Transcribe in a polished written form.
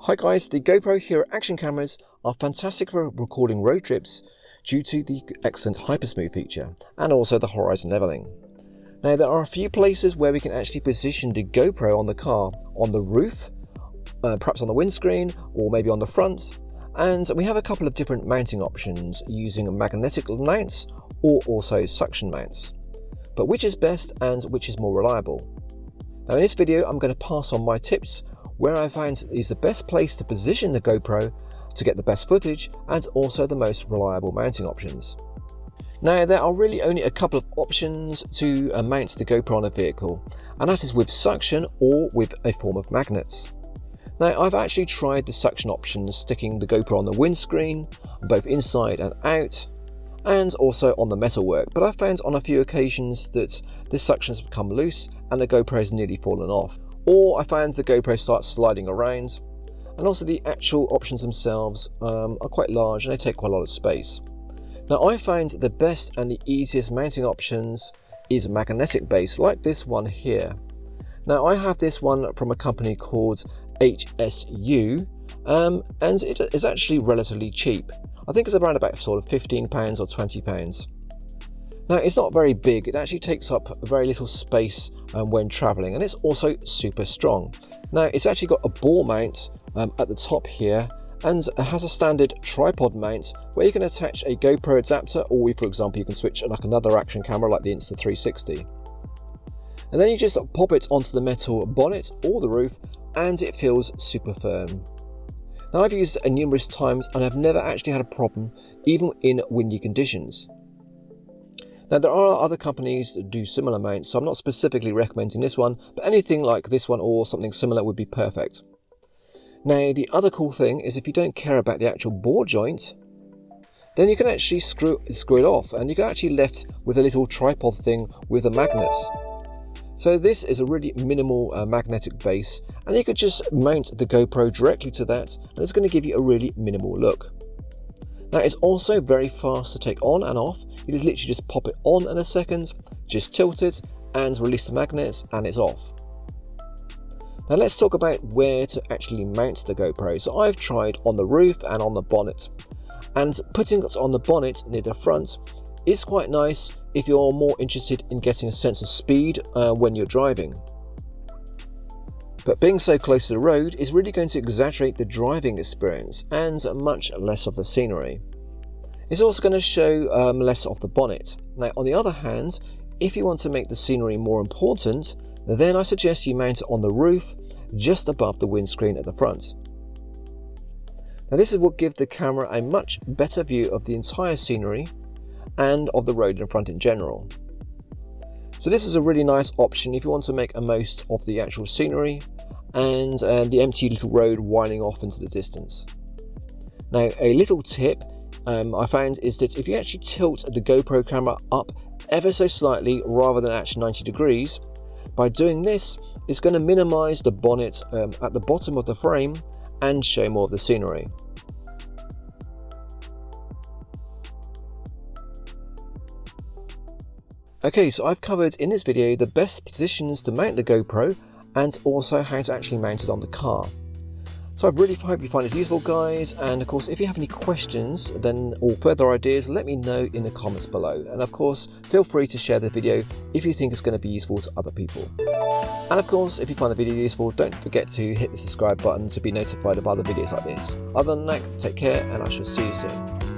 Hi guys, the GoPro Hero action cameras are fantastic for recording road trips due to the excellent hypersmooth feature and also the horizon leveling. Now there are a few places where we can actually position the GoPro on the car, on the roof, perhaps on the windscreen or maybe on the front, and we have a couple of different mounting options using magnetic mounts or also suction mounts. But which is best and which is more reliable? Now in this video I'm going to pass on my tips where I find is the best place to position the GoPro to get the best footage and also the most reliable mounting options. Now there are really only a couple of options to mount the GoPro on a vehicle, and that is with suction or with a form of magnets. Now I've actually tried the suction options, sticking the GoPro on the windscreen, both inside and out, and also on the metalwork, but I found on a few occasions that the suction has become loose and the GoPro has nearly fallen off. Or I found the GoPro starts sliding around, and also the actual options themselves are quite large and they take quite a lot of space. Now I find the best and the easiest mounting options is magnetic base, like this one here. Now I have this one from a company called HSU, and it is actually relatively cheap. I think it's around about sort of £15 or £20. Now it's not very big, it actually takes up very little space when travelling, and it's also super strong. Now it's actually got a ball mount at the top here, and it has a standard tripod mount where you can attach a GoPro adapter, or for example you can switch like another action camera like the Insta360. And then you just pop it onto the metal bonnet or the roof and it feels super firm. Now I've used it numerous times and I've never actually had a problem even in windy conditions. Now there are other companies that do similar mounts, so I'm not specifically recommending this one, but anything like this one or something similar would be perfect. Now the other cool thing is if you don't care about the actual ball joint, then you can actually screw it off and you can actually left with a little tripod thing with the magnets. So this is a really minimal magnetic base, and you could just mount the GoPro directly to that and it's going to give you a really minimal look. Now it's also very fast to take on and off. You just literally just pop it on in a second, just tilt it and release the magnets and it's off. Now let's talk about where to actually mount the GoPro. So I've tried on the roof and on the bonnet, and putting it on the bonnet near the front is quite nice if you're more interested in getting a sense of speed when you're driving. But being so close to the road is really going to exaggerate the driving experience and much less of the scenery. It's also going to show less of the bonnet. Now on the other hand, if you want to make the scenery more important, then I suggest you mount it on the roof just above the windscreen at the front. Now this will give the camera a much better view of the entire scenery and of the road in front in general. So this is a really nice option if you want to make a most of the actual scenery and the empty little road winding off into the distance. Now a little tip I found is that if you actually tilt the GoPro camera up ever so slightly rather than actually 90 degrees, by doing this it's going to minimize the bonnet at the bottom of the frame and show more of the scenery. Okay, so I've covered in this video the best positions to mount the GoPro and also how to actually mount it on the car. So I really hope you find this useful, guys, and of course if you have any questions or further ideas, let me know in the comments below, and of course feel free to share the video if you think it's going to be useful to other people. And of course if you find the video useful, don't forget to hit the subscribe button to be notified of other videos like this. Other than that, take care and I shall see you soon.